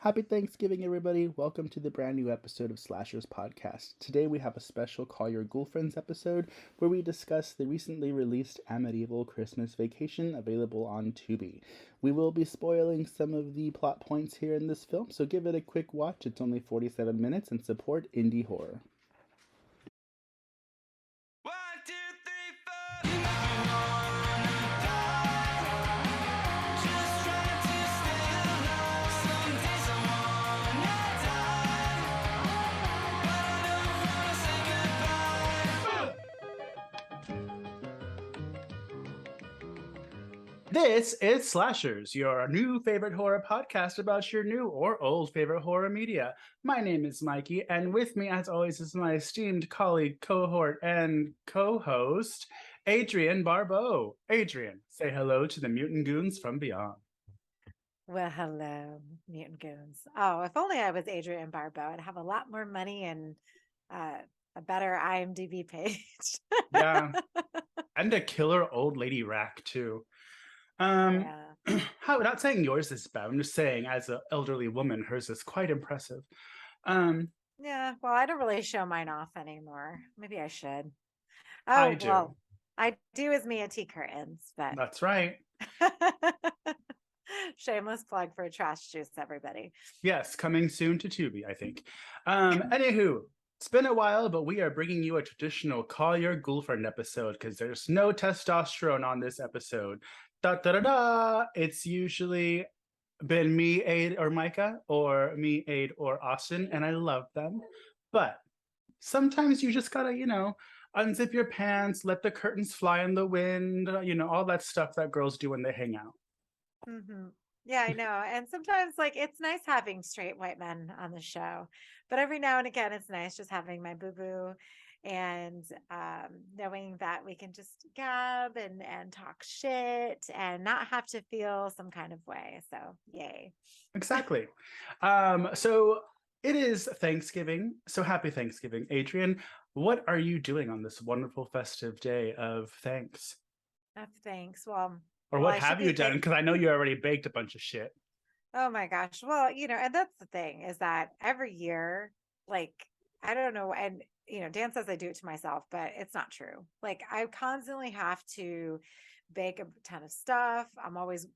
Happy Thanksgiving, everybody. Welcome to the brand new episode of Slashers Podcast. Today we have a special Call Your Girlfriends episode where we discuss the recently released Amityville Christmas Vacation available on Tubi. We will be spoiling some of the plot points here in this film, so give it a quick watch. It's only 47 minutes and support indie horror. One, two, three, four. Just trying to stay alive. Some days I wanna die, but I don't wanna say goodbye. This is Slashers, your new favorite horror podcast about your new or old favorite horror media. My name is Mikey, and with me, as always, is my esteemed colleague, cohort, and co-host, Adrian Barbeau. Adrian, say hello to the mutant goons from beyond. Well, hello, mutant goons. Oh, if only I was Adrienne Barbeau, I'd have a lot more money and a better IMDb page. Yeah, and a killer old lady rack, too. Yeah. Not saying yours is bad, I'm just saying, as an elderly woman, hers is quite impressive. Yeah, well, I don't really show mine off anymore. Maybe I should. I Oh, do. well, I do as Mia Tea curtains, but That's right. shameless plug for Trash Juice, everybody. Yes, coming soon to Tubi, I think. Anywho, it's been a while, but we are bringing you a traditional Call Your Girlfriend episode because there's no testosterone on this episode. Da da da da! It's usually been me, Aid, or Micah, or me, Aid, or Austin, and I love them. But sometimes you just gotta, unzip your pants, let the curtains fly in the wind, all that stuff that girls do when they hang out. Yeah, I know. And sometimes, like, it's nice having straight white men on the show, but every now and again, it's nice just having my boo boo and knowing that we can just gab and talk shit and not have to feel some kind of way. So, yay. Exactly. So it is Thanksgiving. So happy Thanksgiving. Adrian, what are you doing on this wonderful festive day of thanks? Thanks. Well, Or what have you done? Because I know you already baked a bunch of shit. Oh my gosh. Well, and that's the thing is that every year, like, I don't know. And, Dan says I do it to myself, but it's not true. Like, I constantly have to bake a ton of stuff. I'm always,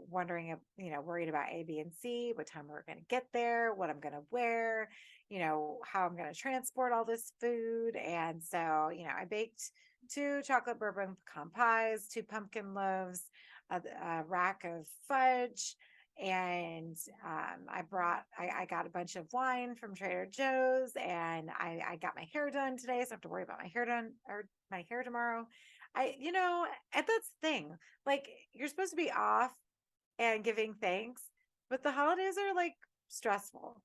wondering, worried about A, B, and C, what time we're going to get there, what I'm going to wear, how I'm going to transport all this food. And so, I baked 2 chocolate bourbon pecan pies, 2 pumpkin loaves, a rack of fudge, and I got a bunch of wine from Trader Joe's, and I got my hair done today, so I have to worry about my hair done or my hair tomorrow. And that's the thing. Like, you're supposed to be off and giving thanks, but the holidays are like stressful.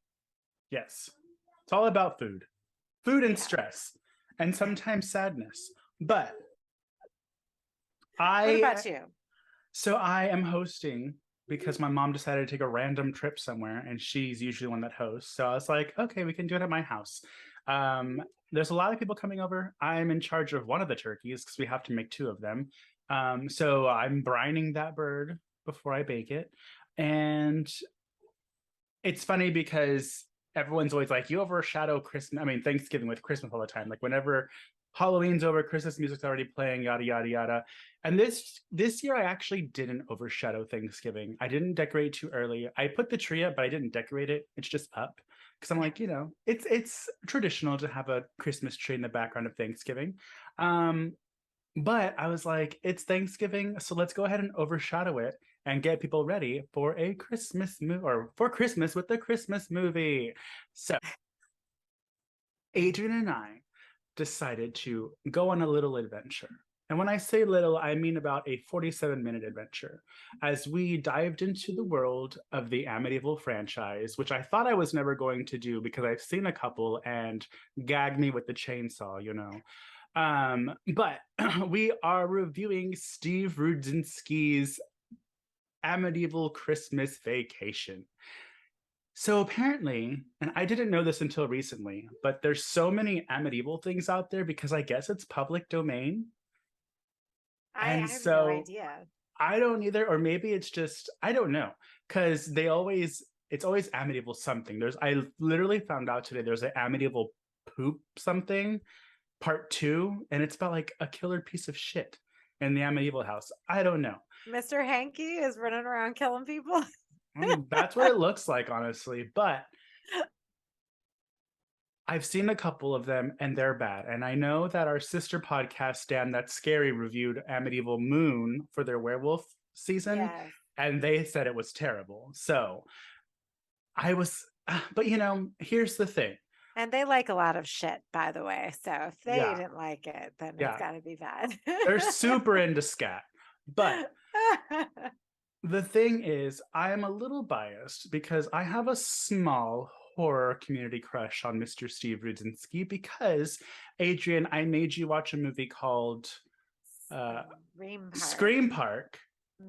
Yes. It's all about food. Food and Yeah. stress. And sometimes sadness. But What about you? So I am hosting because my mom decided to take a random trip somewhere, and she's usually the one that hosts. So I was like, okay, we can do it at my house. There's a lot of people coming over. I'm in charge of one of the turkeys because we have to make 2 of them. So I'm brining that bird before I bake it. And it's funny because everyone's always like, you overshadow Thanksgiving with Christmas all the time. Like, whenever Halloween's over, Christmas music's already playing, yada yada yada. And this year I actually didn't overshadow Thanksgiving. I didn't decorate too early. I put the tree up, but I didn't decorate it. It's just up because I'm like, it's traditional to have a Christmas tree in the background of Thanksgiving. But I was like, it's Thanksgiving, so let's go ahead and overshadow it and get people ready for a Christmas movie, or for Christmas with the Christmas movie. So Adrian and I decided to go on a little adventure. And when I say little, I mean about a 47-minute adventure as we dived into the world of the Amityville franchise, which I thought I was never going to do because I've seen a couple and gagged me with the chainsaw, But we are reviewing Steve Rudzinski's Amityville Christmas Vacation. So apparently, and I didn't know this until recently, but there's so many Amityville things out there because I guess it's public domain. I And have no so idea. I don't either, or maybe it's just, I don't know, because they always it's always Amityville something. I literally found out today there's an Amityville poop something part 2, and it's about like a killer piece of shit in the Amityville house. I don't know. Mr. Hanky is running around killing people. That's what it looks like, honestly. But I've seen a couple of them and they're bad. And I know that our sister podcast, Damn That's Scary, reviewed Amityville Moon for their werewolf season, Yes. and they said it was terrible. So I was, but here's the thing. And they like a lot of shit, by the way. So if they Yeah. didn't like it, then Yeah. it's got to be bad. They're super into scat. But the thing is, I am a little biased because I have a small horror community crush on Mr. Steve Rudzinski because, Adrian, I made you watch a movie called Scream Park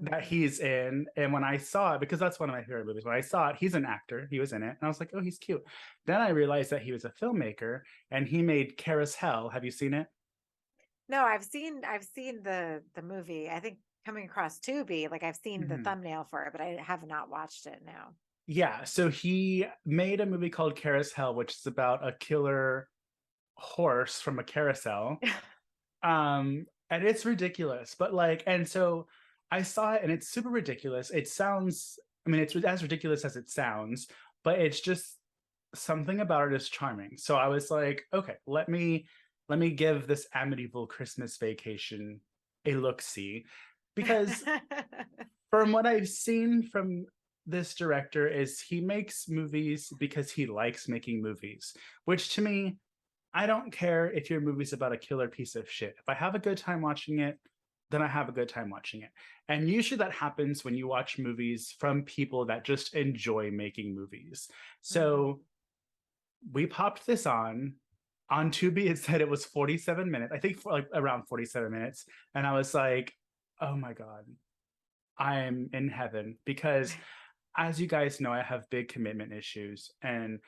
that he's in. And when I saw it, because that's one of my favorite movies, when I saw it, he's an actor, he was in it, and I was like, oh, he's cute. Then I realized that he was a filmmaker and he made Kara's Hell. Have you seen it? No, I've seen the movie. I think coming across Tubi, like I've seen the thumbnail for it, but I have not watched it now. Yeah, so he made a movie called Kara's Hell, which is about a killer horse from a carousel. And it's ridiculous, but and so I saw it and it's super ridiculous. It sounds, I mean, it's as ridiculous as it sounds, but it's just something about it is charming. So I was like, okay, let me give this Amityville Christmas Vacation a look-see, because from what I've seen from this director is he makes movies because he likes making movies, which to me, I don't care if your movie's about a killer piece of shit. If I have a good time watching it, then I have a good time watching it. And usually that happens when you watch movies from people that just enjoy making movies. So we popped this on Tubi. It said it was 47 minutes, I think, for around 47 minutes. And I was like, oh my God, I'm in heaven. Because as you guys know, I have big commitment issues, and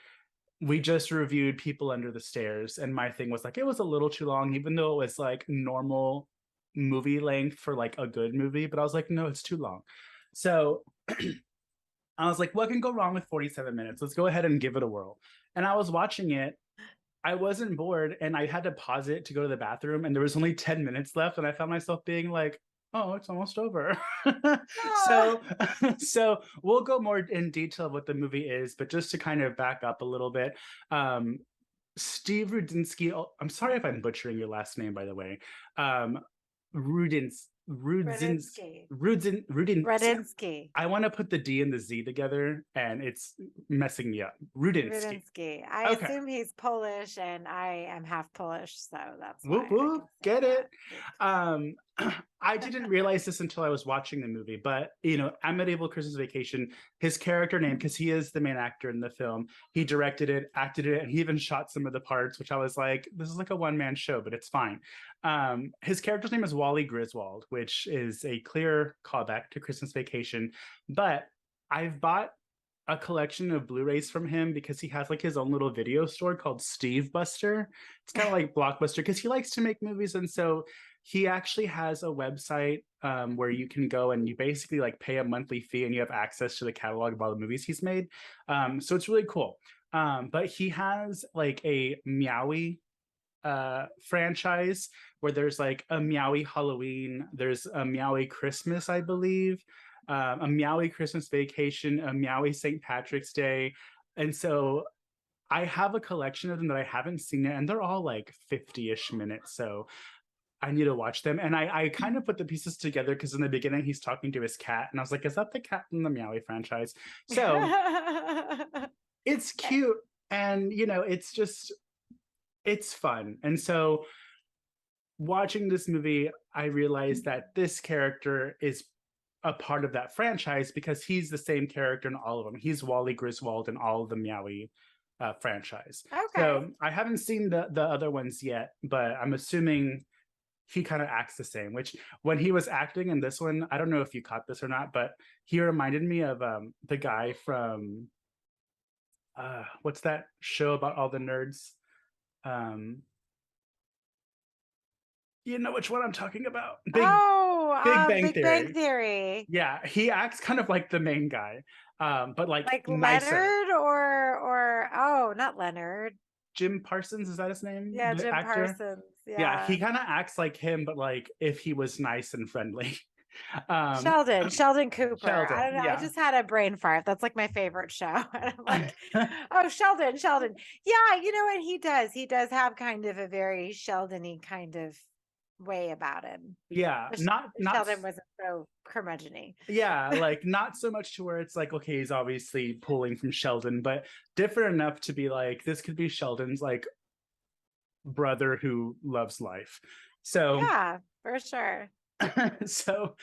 we just reviewed People Under the Stairs, and my thing was like, it was a little too long, even though it was like normal movie length for like a good movie, but I was like, no, it's too long. So I was like, what can go wrong with 47 minutes? Let's go ahead and give it a whirl. And I was watching it. I wasn't bored, and I had to pause it to go to the bathroom, and there was only 10 minutes left, and I found myself being like, oh, it's almost over. So we'll go more in detail of what the movie is, but just to kind of back up a little bit, Steve Rudzinski, I'm sorry if I'm butchering your last name, by the way. Rudinsky. I want to put the D and the Z together, and it's messing me up. Rudinsky. I assume he's Polish, and I am half Polish, so that's whoop whoop. Get it? I didn't realize this until I was watching the movie, but Amityville Christmas Vacation, his character name, because he is the main actor in the film, he directed it, acted it, and he even shot some of the parts, which I was like, this is like a one-man show, but it's fine. His character's name is Wally Griswold, which is a clear callback to Christmas Vacation. But I've bought a collection of Blu-rays from him because he has like his own little video store called Steve Buster. It's kind of like Blockbuster because he likes to make movies, and so he actually has a website where you can go and you basically like pay a monthly fee and you have access to the catalog of all the movies he's made. So it's really cool. But he has like a Meowie franchise where there's like a Meowie Halloween, there's a Meowie Christmas, I believe, a Meowie Christmas Vacation, a Meowie St. Patrick's Day. And so I have a collection of them that I haven't seen it, and they're all like 50-ish minutes. So I need to watch them. And I kind of put the pieces together because in the beginning he's talking to his cat, and I was like, is that the cat from the Meowie franchise? So it's cute, and it's fun. And so watching this movie, I realized that this character is a part of that franchise because he's the same character in all of them. He's Wally Griswold in all of the Meowie franchise. Okay. So I haven't seen the other ones yet, but I'm assuming he kind of acts the same, which when he was acting in this one, I don't know if you caught this or not, but he reminded me of the guy from what's that show about all the nerds? You know which one I'm talking about. Big Bang Big Bang Theory. Yeah, he acts kind of like the main guy. but like Like nicer. Leonard or oh, not Leonard. Jim Parsons, is that his name? Yeah, The Jim actor? Parsons. Yeah, Yeah. he kind of acts like him, but like if he was nice and friendly. um Sheldon Cooper. I Sheldon, don't know. I yeah. just had a brain fart. That's like my favorite show. And I'm like, oh, Sheldon. Yeah, you know what he does? He does have kind of a very Sheldon-y kind of way about him. Yeah, But not Sheldon wasn't so curmudgeon-y. yeah, like not so much to where it's like, okay, he's obviously pulling from Sheldon, but different enough to be like, this could be Sheldon's like brother who loves life. So Yeah, for sure. so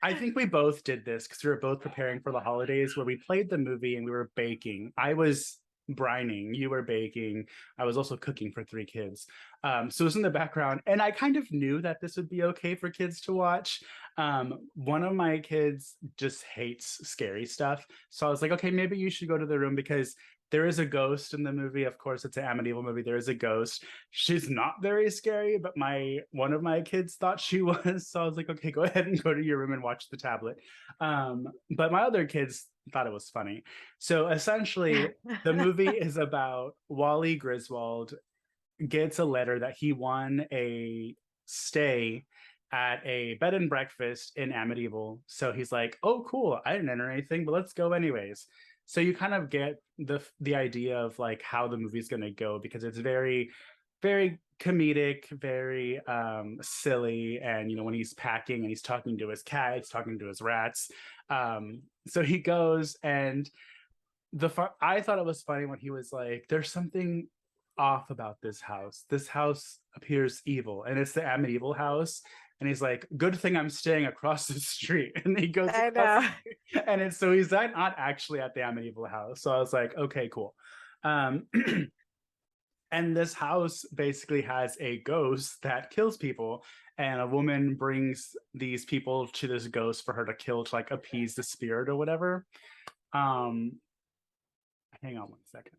I think we both did this because we were both preparing for the holidays where we played the movie and we were baking. I was brining, you were baking. I was also cooking for 3 kids. So it was in the background. And I kind of knew that this would be okay for kids to watch. One of my kids just hates scary stuff. So I was like, okay, maybe you should go to the room because there is a ghost in the movie. Of course, it's an Amityville movie. There is a ghost. She's not very scary, but my one of my kids thought she was. So I was like, okay, go ahead and go to your room and watch the tablet. But my other kids thought it was funny. So essentially, the movie is about Wally Griswold gets a letter that he won a stay at a bed and breakfast in Amityville. So he's like, "Oh, cool! I didn't enter anything, but let's go anyways." So you kind of get the idea of like how the movie's going to go because it's very, very comedic, very silly, and when he's packing and he's talking to his cat, he's talking to his rats. So he goes and I thought it was funny when he was like, "There's something off about this house. This house appears evil, and it's the Amityville house." And he's like, "Good thing I'm staying across the street." And he goes I across, know. and it's so he's not actually at the Amityville house. So I was like, "Okay, cool." Um, and this house basically has a ghost that kills people, and a woman brings these people to this ghost for her to kill to like appease the spirit or whatever. Um, hang on one second.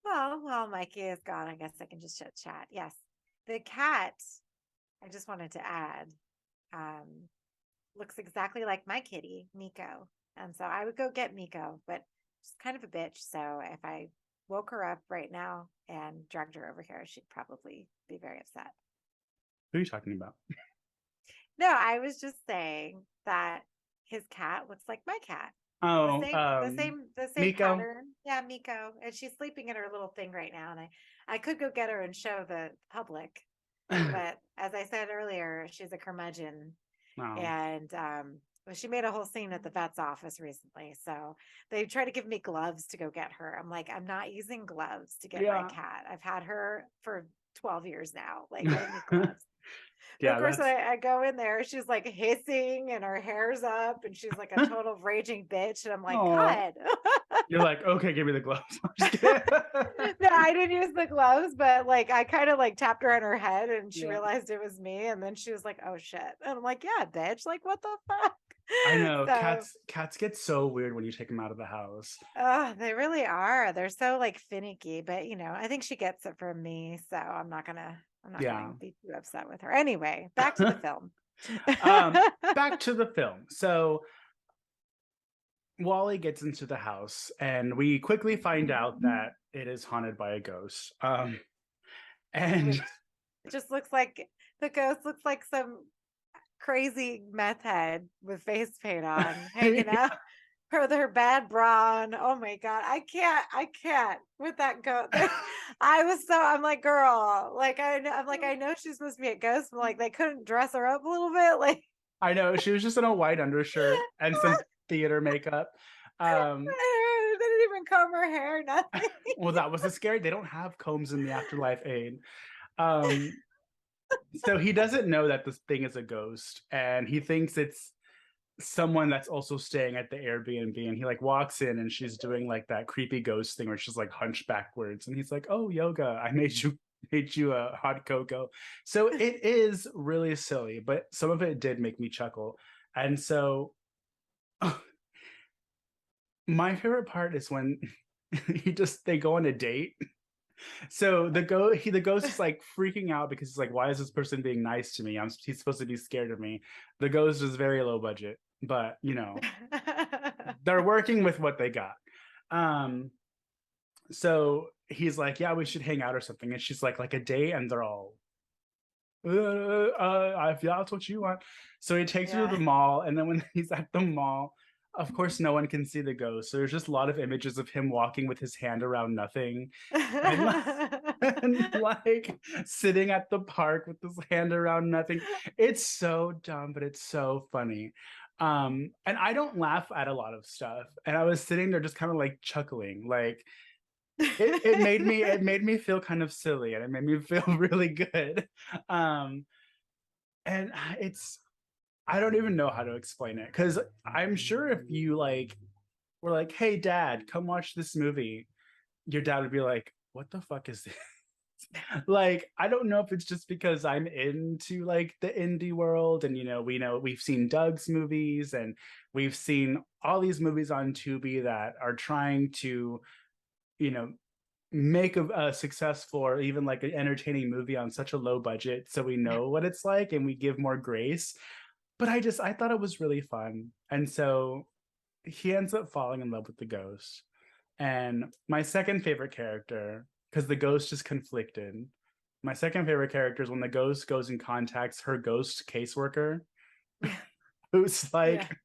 Well, Mikey is gone. I guess I can just chit chat. Yes. The cat, I just wanted to add, um, looks exactly like my kitty, Miko. And so I would go get Miko, but she's kind of a bitch. So if I woke her up right now and dragged her over here, she'd probably be very upset. Who are you talking about? No, I was just saying that his cat looks like my cat. The Oh, same, the same Miko. pattern. Yeah, Miko. And she's sleeping in her little thing right now. And I could go get her and show the public. But as I said earlier, she's a curmudgeon. Oh, And well, she made a whole scene at the vet's office recently. So they try to give me gloves to go get her. I'm like, I'm not using gloves to get my yeah, cat. I've had her for 12 years now. Like, I don't need gloves. But of yeah. course, That's I go in there, she's like hissing and her hair's up, and she's like a total raging bitch. And I'm like, oh. God. You're like, okay, give me the gloves. I'm just kidding. No, I didn't use the gloves, but like I kind of like tapped her on her head and she Yeah, realized it was me. And then she was like, oh shit. And I'm like, yeah, bitch. Like, what the fuck? I know. So, Cats get so weird when you take them out of the house. they really are. They're so like finicky, but I think she gets it from me. So I'm not Yeah. gonna be too upset with her. Anyway, back to the film. Back to the film. So Wally gets into the house, and we quickly find out that it is haunted by a ghost. And Which just looks like the ghost looks like some crazy meth head with face paint on, hanging out with her bad bra on. Oh my god, I can't with that ghost. I'm like, girl, like I'm like, I know she's supposed to be a ghost, but like they couldn't dress her up a little bit, like I know she was just in a white undershirt and some theater makeup. Um, they didn't even comb her hair, nothing. well, that was the scary. They don't have combs in the afterlife aid. Um, so he doesn't know that this thing is a ghost, and he thinks it's someone that's also staying at the Airbnb. And he like walks in, and she's doing like that creepy ghost thing where she's like hunched backwards, and he's like, "Oh, yoga! I made you a hot cocoa." So it is really silly, but some of it did make me chuckle. And so my favorite part is when they go on a date So the ghost is like freaking out because he's like, why is this person being nice to me? He's supposed to be scared of me. The ghost is very low budget, but they're working with what they got. Um, so he's like, yeah, we should hang out or something. And she's like a date, and they're all if that's what you want. So he takes her to Yeah. the mall, and then when he's at the mall, of course, no one can see the ghost. So there's just a lot of images of him walking with his hand around nothing, and and like sitting at the park with his hand around nothing. It's so dumb, but it's so funny. And I don't laugh at a lot of stuff. And I was sitting there just kind of like chuckling, like it made me feel kind of silly, and it made me feel really good. Um, and it's I don't even know how to explain it because I'm sure if you like were like, "Hey, Dad, come watch this movie," your dad would be like, "What the fuck is this?" Like, I don't know if it's just because I'm into like the indie world, and we've seen Doug's movies, and we've seen all these movies on Tubi that are trying to you know make a successful or even like an entertaining movie on such a low budget, so we know what it's like and we give more grace. But I thought it was really fun, and so he ends up falling in love with the ghost. And my second favorite character, because the ghost is conflicted, my second favorite character is when the ghost goes and contacts her ghost caseworker, who's Yeah. like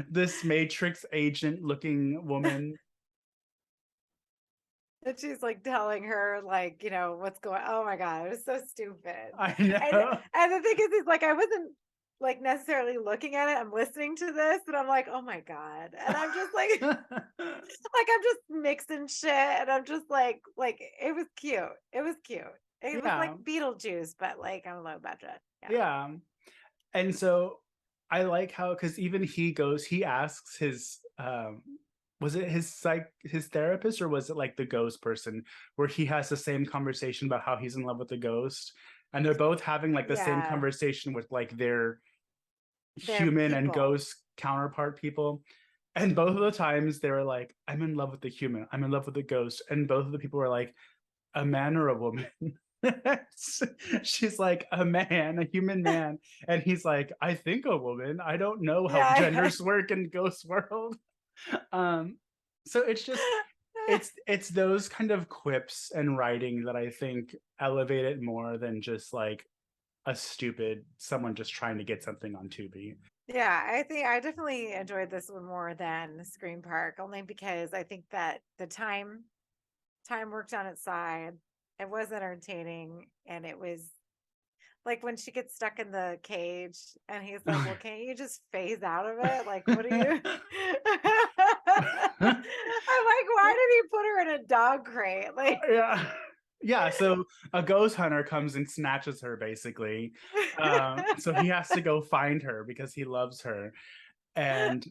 this Matrix agent looking woman. And she's like telling her, like, what's going Oh my God, it was so stupid. I And know. and the thing is like I wasn't like necessarily looking at it. I'm listening to this and I'm like, oh my God. And I'm just like like I'm just mixing shit and I'm just like it was cute. It was cute. It was like Yeah, Beetlejuice, but like on a low budget. Yeah. yeah. And so I like how, because even he asks his was it his therapist, or was it like the ghost person, where he has the same conversation about how he's in love with the ghost, and they're both having like the same Yeah. conversation with like their They're human and people. ghost counterpart people. And both of the times they were like, I'm in love with the human, I'm in love with the ghost, and both of the people were like, a man or a woman? She's like, a man, a human man. And he's like, I think a woman. I don't know how Yeah. genders work in Ghost World. Um, so it's those kind of quips and writing that I think elevate it more than just like a stupid someone just trying to get something on Tubi. Yeah, I think I definitely enjoyed this one more than Scream Park, only because I think that the time worked on its side. It was entertaining, and it was like when she gets stuck in the cage, and he's like, "Well, can't you just phase out of it? Like, what are you?" I'm like, "Why did he put her in a dog crate?" Like, Yeah. Yeah, so a ghost hunter comes and snatches her basically. So he has to go find her because he loves her. And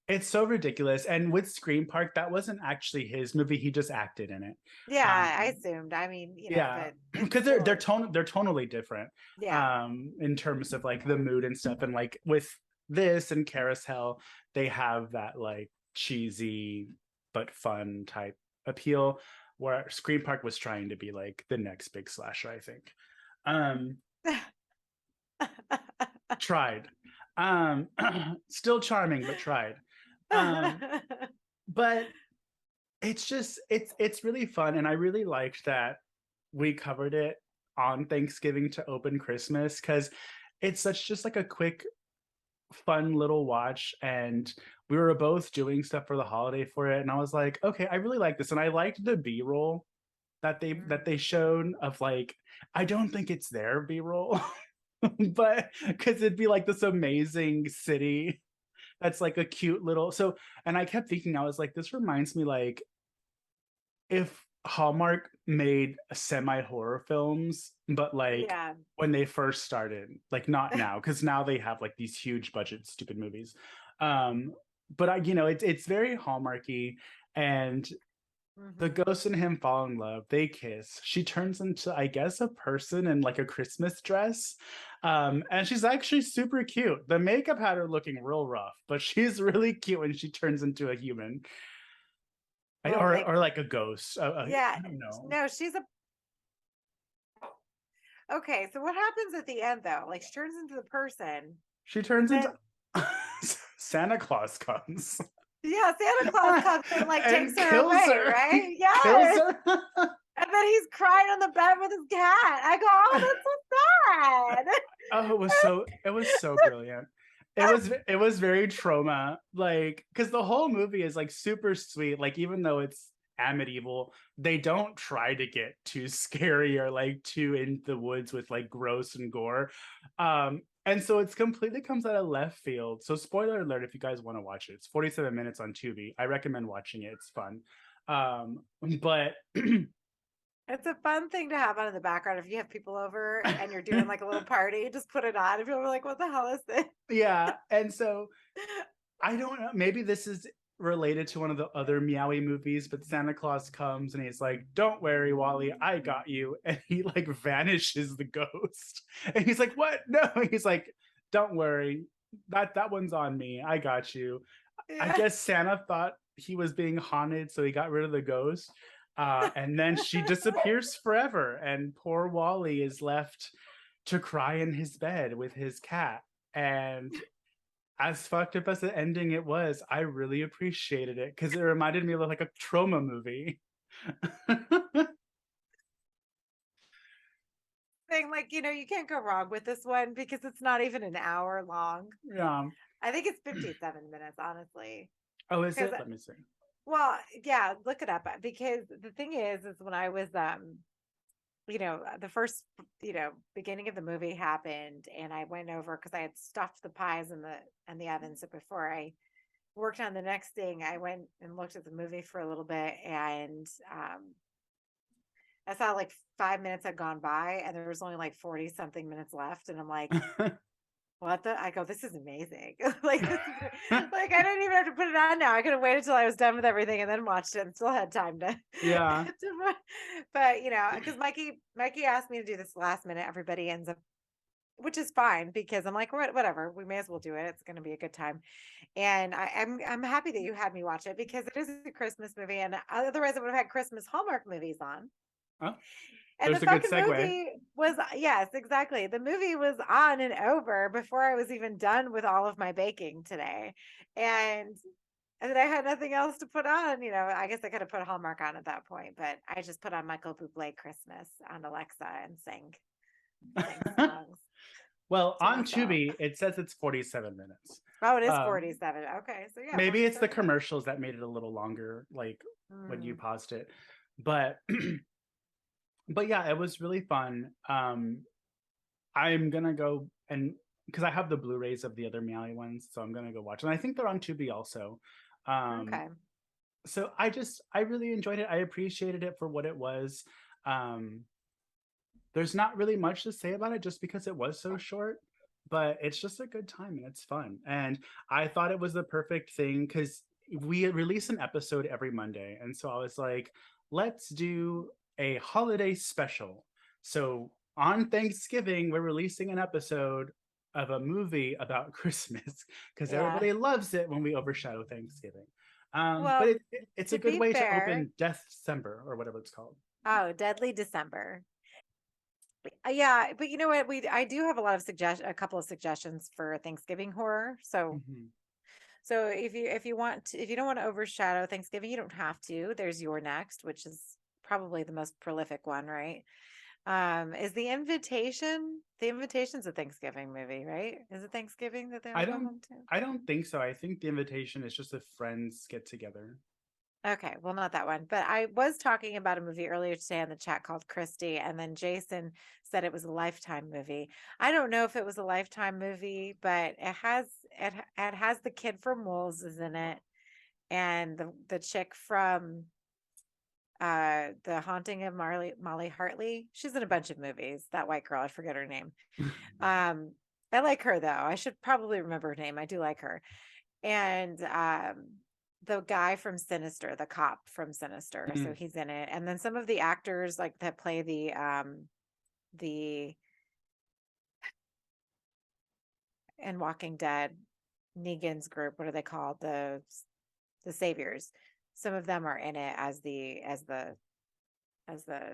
it's so ridiculous. And with Scream Park, that wasn't actually his movie. He just acted in it. yeah, I Um, assumed. I mean, yeah, but it's because they're still, they're tonally different yeah. in terms of like the mood and stuff. And like with this and Carousel, they have that like cheesy but fun type appeal, where Scream Park was trying to be like the next big slasher, I think. Um, tried. Um, still charming, but tried. Um, but it's really fun, and I really liked that we covered it on Thanksgiving to open Christmas, because it's such just like a quick fun little watch, and we were both doing stuff for the holiday for it, and I was like, okay, I really like this. And I liked the B-roll that they showed of like, I don't think it's their B-roll, but because it'd be like this amazing city that's like a cute little. So, and I kept thinking, I was like, this reminds me like if Hallmark made semi-horror films, but like Yeah. when they first started, like not now, because now they have like these huge budget stupid movies. Um, but it's very Hallmarky, and the Mhm. ghost and him fall in love. They kiss. She turns into, I guess, a person in like a Christmas dress. And she's actually super cute. The makeup had her looking real rough, but she's really cute when she turns into a human. Well, like, or like a ghost. yeah, I don't know. no, she's a okay. So what happens at the end though? Like she turns into the person, She and turns into then Santa Claus comes yeah, Santa Claus comes and like takes and her kills away, her. right? He kills Yes. her. And then he's crying on the bed with his cat. I go, oh, that's so sad. Oh, it was so brilliant. It was very trauma, like because the whole movie is like super sweet. Like even though it's Amityville, they don't try to get too scary or like too in the woods with like gross and gore. And so it's completely comes out of left field. So spoiler alert if you guys want to watch it. It's 47 minutes on Tubi. I recommend watching it. It's fun. But It's a fun thing to have on in the background if you have people over and you're doing like a little party. Just put it on, and people are like, "What the hell is this?" yeah, and so I don't know. Maybe this is related to one of the other Meowie movies, but Santa Claus comes and he's like, "Don't worry, Wally, I got you," and he like vanishes the ghost, and he's like, "What? No!" He's like, "Don't worry, that one's on me. I got you." I Yeah. guess Santa thought he was being haunted, so he got rid of the ghost, and then she disappears forever, and poor Wally is left to cry in his bed with his cat, and as fucked up as the ending it was, I really appreciated it because it reminded me of like a trauma movie. Thing like you can't go wrong with this one because it's not even an hour long. Yeah. I think it's 57 minutes, honestly. Oh, is Because it? Let me see. well, yeah, look it up because the thing is when I was the first beginning of the movie happened and I went over because I had stuffed the pies in the oven. So before I worked on the next thing, I went and looked at the movie for a little bit and I saw like 5 minutes had gone by and there was only like 40 something minutes left. And I'm like, what the? I go, this is amazing. Like this is like I didn't even have to put it on now. I could have waited till I was done with everything and then watched it and still had time to, Yeah. but because Mikey asked me to do this last minute, everybody ends up which is fine because I'm like, whatever, we may as well do it. It's going to be a good time. And I'm happy that you had me watch it because it is a Christmas movie. And otherwise, I would have had Christmas Hallmark movies on. Oh, And the there's a good fucking segue. movie was, yes, exactly. The movie was on and over before I was even done with all of my baking today. And then I had nothing else to put on. I guess I could have put Hallmark on at that point, but I just put on Michael Bublé Christmas on Alexa and sang songs Well, to on myself. Tubi, it says it's 47 minutes. Oh, it is Um, 47. Okay. So yeah, maybe it's the 47 minutes. commercials that made it a little longer, like when you Mm, paused it. But but yeah, it was really fun. I'm gonna go and because I have the Blu-rays of the other Meowie ones, so I'm gonna go watch. And I think they're on Tubi also. Um, okay. so I really enjoyed it. I appreciated it for what it was. Um, there's not really much to say about it just because it was so short, but it's just a good time and it's fun. And I thought it was the perfect thing because we release an episode every Monday. And so I was like, let's do a holiday special. So on Thanksgiving, we're releasing an episode of a movie about Christmas because Yeah. everybody loves it when we overshadow Thanksgiving. But Well, it's a to good be way to fair, open Death December or whatever it's called. oh, Deadly December. Yeah, but you know what? I do have a lot of a couple of suggestions for Thanksgiving horror. Mhm. So if you don't want to overshadow Thanksgiving, you don't have to. There's Your Next, which is probably the most prolific one, right? Is the invitation's a Thanksgiving movie, right? Is it Thanksgiving that they I all go don't home to? I don't think so. I think the invitation is just if friends get together. Okay, well, not that one, but I was talking about a movie earlier today in the chat called Christie, and then Jason said it was a Lifetime movie. I don't know if it was a Lifetime movie, but it has the kid from Wolves is in it, and the chick from The Haunting of Molly Hartley. She's in a bunch of movies. That white girl, I forget her name. Um, I like her though. I should probably remember her name. I do like her, and the guy from Sinister, the cop from Sinister, so Mm. he's in it. And then some of the actors like that play the in Walking Dead, Negan's group, what are they called? The Saviors. some of them are in it as the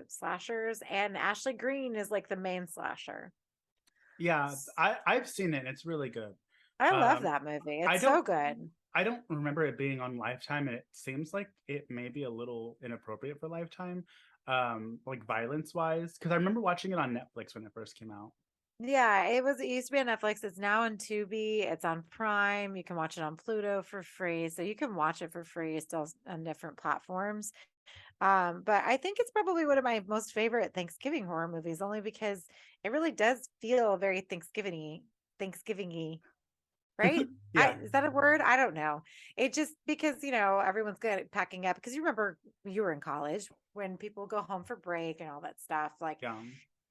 slashers, and Ashley Greene is like the main slasher. Yeah, I've seen it. It's really good. I love Um, that movie. I It's don't so good. I don't remember it being on Lifetime, and it seems like it may be a little inappropriate for Lifetime, like violence wise. Because I remember watching it on Netflix when it first came out. Yeah, it used to be on Netflix. It's now on Tubi. It's on Prime. You can watch it on Pluto for free. So you can watch it for free still on different platforms. But I think it's probably one of my most favorite Thanksgiving horror movies, only because it really does feel very Thanksgiving-y, right? Yeah, Is that a word? I don't know. It just because, everyone's good at packing up because you remember you were in college when people go home for break and all that stuff. Like, yeah.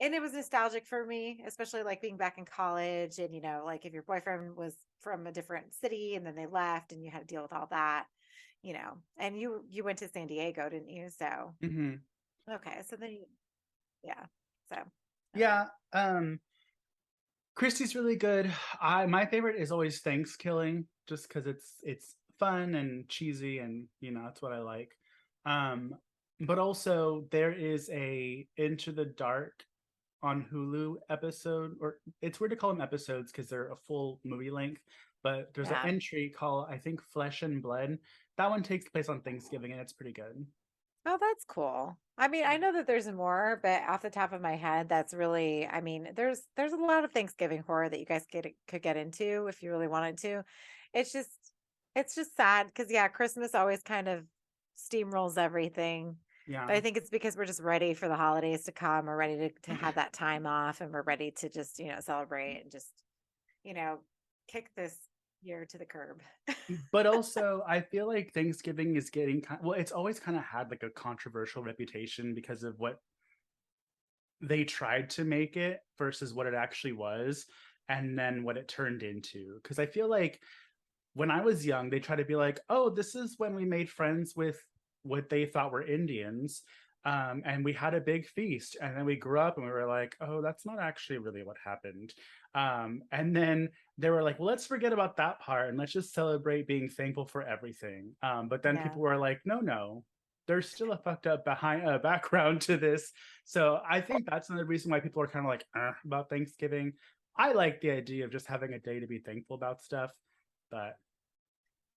and it was nostalgic for me, especially like being back in college and, like if your boyfriend was from a different city and then they left and you had to deal with all that, and you went to San Diego, didn't you? So, Hmm. okay. So then yeah. So, okay. Yeah. Christie's really good. My favorite is always Thanksgiving, just because it's fun and cheesy, and that's what I like. Um, but also there is a Into the Dark on Hulu episode, or it's weird to call them episodes because they're a full movie length. But there's an Yeah. entry called, I think, Flesh and Blood. That one takes place on Thanksgiving, and it's pretty good. Oh, that's cool. I mean, I Yeah. know that there's more, but off the top of my head, that's really, I mean, there's a lot of Thanksgiving horror that you guys could get into if you really wanted to. It's just it's just sad because yeah, Christmas always kind of steamrolls everything. Yeah. But I think it's because we're just ready for the holidays to come. We're ready to have that time off and we're ready to just, celebrate and just, you know, kick this year to the curb. But also, I feel like Thanksgiving is getting well, it's always kind of had like a controversial reputation because of what they tried to make it versus what it actually was, and then what it turned into. Because I feel like when I was young, they tried to be like, oh, this is when we made friends with what they thought were Indians. And we had a big feast. And then we grew up and we were like, oh, that's not actually really what happened. And then they were like, well, let's forget about that part and let's just celebrate being thankful for everything. But then Yeah. people were like, no, no, there's still a fucked up background to this. So I think that's another reason why people are kind of like about Thanksgiving. I like the idea of just having a day to be thankful about stuff, but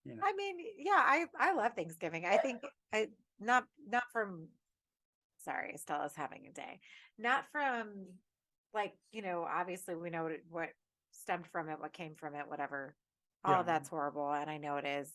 you know. I mean, yeah, I love Thanksgiving. I think I not from sorry, Stella's having a day. Not from like, obviously we know what stemmed from it, what came from it, whatever. All Yeah. of that's horrible and I know it is.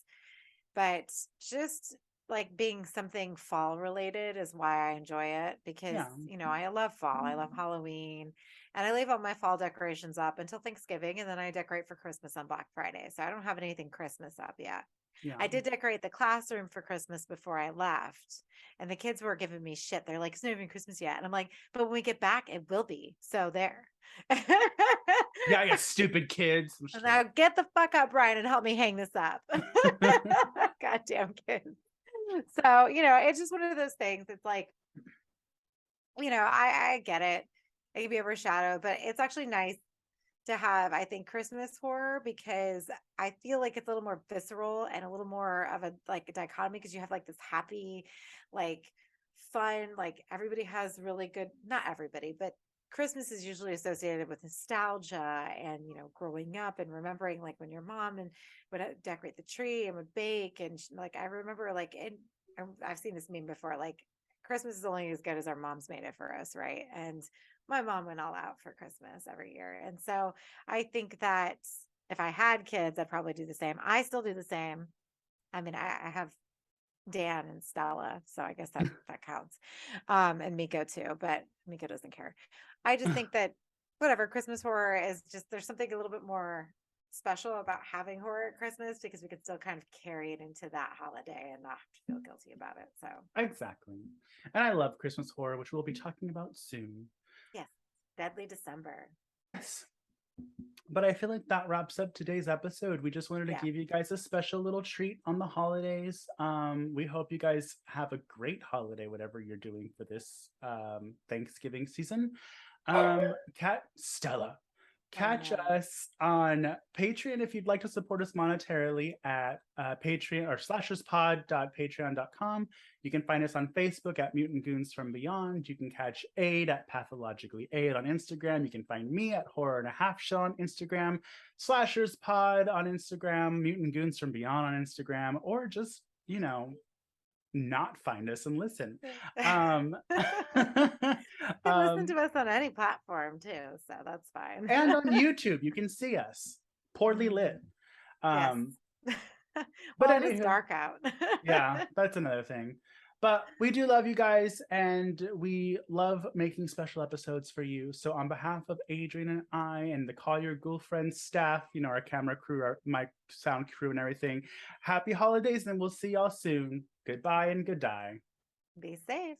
But just like being something fall related is why I enjoy it because, Yeah. I love fall. I love Halloween and I leave all my fall decorations up until Thanksgiving and then I decorate for Christmas on Black Friday. So I don't have anything Christmas up yet. Yeah. I did decorate the classroom for Christmas before I left, and the kids were giving me shit. They're like, it's not even Christmas yet. And I'm like, but when we get back, it will be. So there. Yeah, yeah, stupid kids. I'm just Now get the fuck up, Brian, and help me hang this up. kidding. Goddamn kids. So, it's just one of those things. It's like, I get it. It can be overshadowed, but it's actually nice to have, I think, Christmas horror because I feel like it's a little more visceral and a little more of a like a dichotomy because you have like this happy, like fun, like everybody has really good, not everybody, but Christmas is usually associated with nostalgia and growing up and remembering like when your mom and would decorate the tree and would bake and like I remember like and I've seen this meme before like Christmas is only as good as our moms made it for us, right? And my mom went all out for Christmas every year. And so I think that if I had kids, I'd probably do the same. I still do the same. I mean, I have Dan and Stella, so I guess that counts. And Miko too, but Miko doesn't care. I just think that whatever Christmas horror is just there's something a little bit more special about having horror at Christmas because we can still kind of carry it into that holiday and not have to feel guilty about it. So Exactly. And I love Christmas horror, which we'll be talking about soon. yes, Deadly December. Yes. But I feel like that wraps up today's episode. We just wanted to Yeah. give you guys a special little treat on the holidays. We hope you guys have a great holiday, whatever you're doing for this Thanksgiving season. Kat, Stella, Catch know. us on Patreon if you'd like to support us monetarily at Patreon or slasherspod.patreon.com. You can find us on Facebook at Mutant Goons from Beyond. You can catch Aid at Pathologically Aid on Instagram. You can find me at Horror and a Half Shell on Instagram, Slasherspod on Instagram, Mutant Goons from Beyond on Instagram, or just, not find us and listen. You can listen to us on any platform too, so that's fine. And on YouTube, you can see us poorly lit. Yes. But Well, it is anywho, dark out. yeah, that's another thing. But we do love you guys, and we love making special episodes for you. So on behalf of Adrian and I and the Call Your Ghoul Friends staff, our camera crew, our mic sound crew and everything, happy holidays, and we'll see y'all soon. Goodbye and good day. Be safe.